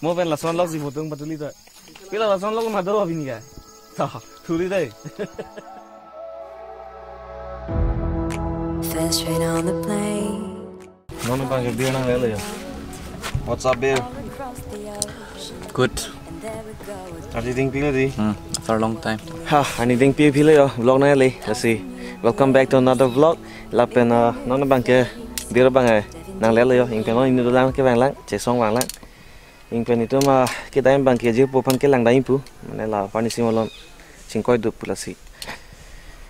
Mau pen lason log si fotung patuli tu. Kila lason log mado abini ka. Tah, thuri deh. First train on the plane. Nona panggil dia nang lele ya. What's up, babe? Good. Anything pilih di? After a long time. Ha, anything pilih ya. Vlog nang lele. Let's see. Welcome back to another vlog. Lapen nona panggil dia bangai. Nang lele ya. Ingpen ini tu lang ke bang lang. Cesong bang lang. Ingpen itu mah kita yang bangkit je popan ke lang daim pu. Mana lah pani si malon. Singkoi du pula si.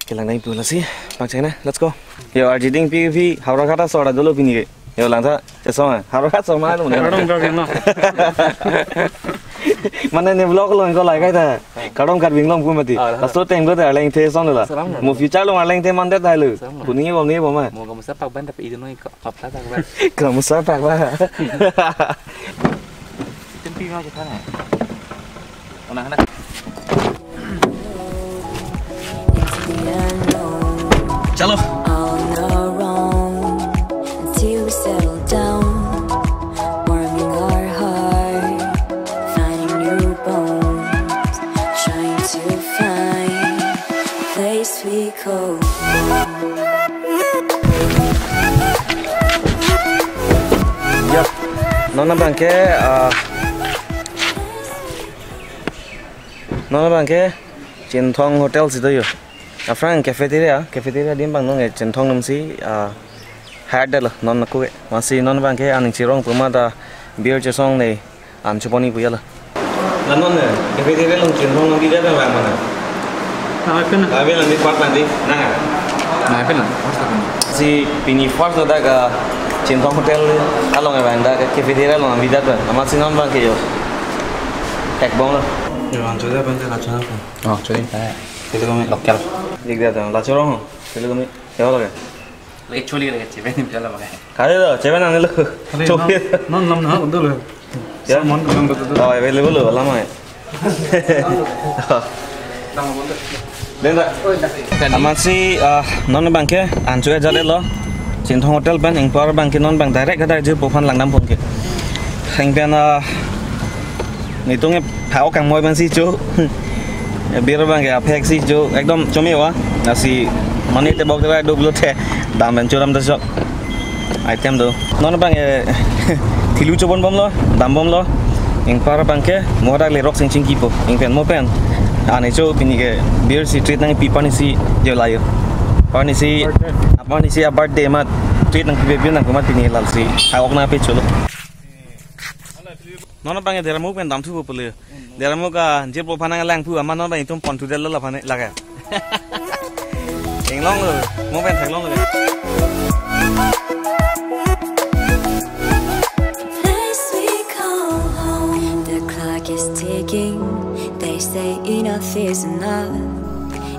Ke lang daim pula si. Bang cina. Let's go. Yo, anything pilih. Haura kata soda dulu pini ke. Yo lang ta. Cesong. Haura kata sama tu. Kadang kau kena. Mana ni vlog lo engkau like ta. Kadang kat binglong pun mati. Lalu tengok tu ada yang teh song tu lah. Mau future lo ada yang teh mandat dah lu. Punya bom ni bom ah. Mau kamu sepak ban tapi itu nih kop tak ban. Kamu sepak bah. Tempi mau kita ni. Mana nak? Chalo. Yep. Nona bangke Cintong Hotel situ yo. Afran cafeteria dia bang nong Cintong namsi had dah lah non aku masih nona bangke aning cirong puma dah beer cesong ni cuponi puya lah. Lanon cafeteria long Cintong nampi dia bang mana? Tapi nanti kuat nanti, nah apa nak? Si pini first ada ke Cintong Hotel, kalau nggak bang, ada cafeteria lo ambil dah, amat sih non bang ke yo, tek bong lo. Yo, anjur dah bang ke lacur apa? Oh, cuy, saya. Itu kami Lokal. Jika dah lacur orang, itu kami, ya lo ke? Actually lagi cewek ni berjalan pakai. Kali lo, cewek nang lo, coba. Non betul loh. Ya, betul. Oh, available lo, lama ya. Dan amat sih non bangke anjur aja deh lo. Cintong Hotel ban yang power bangke non bang direct kada je pophan langnam pun ke. Hang ban nitungnya tháo kang moi ban si jo. Biar bangke apek si jo ekdom chomi wa. Nasi money te bok te double te dam ban choram da shop. Item do. Non bangke thilu chobon bom lo, dam bom lo. Yang power bangke morak le rock sing sing kipo. Yang pen mo pen. Ane coba pini ke biar si treat nang pipa ni si dia layu. Apa ni si birthday mat treat nang pipa nang kumat pini lal si. Awak na pe cholo. Nona panggil dia ramu pen dam tu pupule. Dia ramu ka jil popan nang lang pu aman nona panggil itu pon tu dia lala pane laga. Yang long lo, mau pen thang long lo.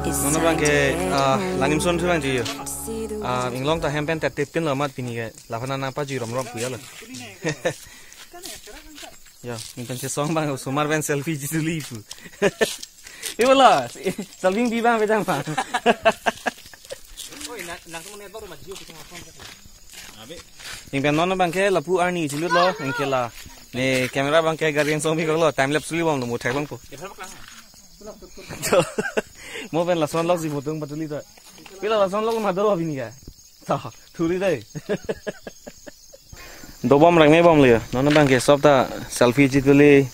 Nona bangke langim son tu bang je. Inglong ta hempen tet tipin lo mat pini ke. Lapanan apa je rom puya lo. Ya, ingpen song bang sumar ben selfie je tu lifu. Ibu lah, selfie bi bang bedang bang. Ingpen nona bangke lapu arni cilut lo, ingke lah. Ni kamera bangke garing song bi kalau time lapse li bang lo mutai bang po. Mau pen lason log si fotung patuli tu. Kila lason log mado abini ka. Tah, thuri deh. Do bom rang me bom le. Nona bang ke sob ta selfie chituli.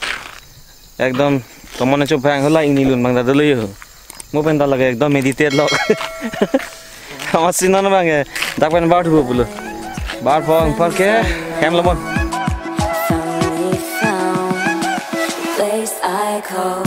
Ekdom tomone chop hang hola ingni lun bang da dulu yo. Mau pen ta lage ekdom meditate log. Amat nona bang ke dak pen bar thu bulu. Bar phong par ke kam lomon. Place I call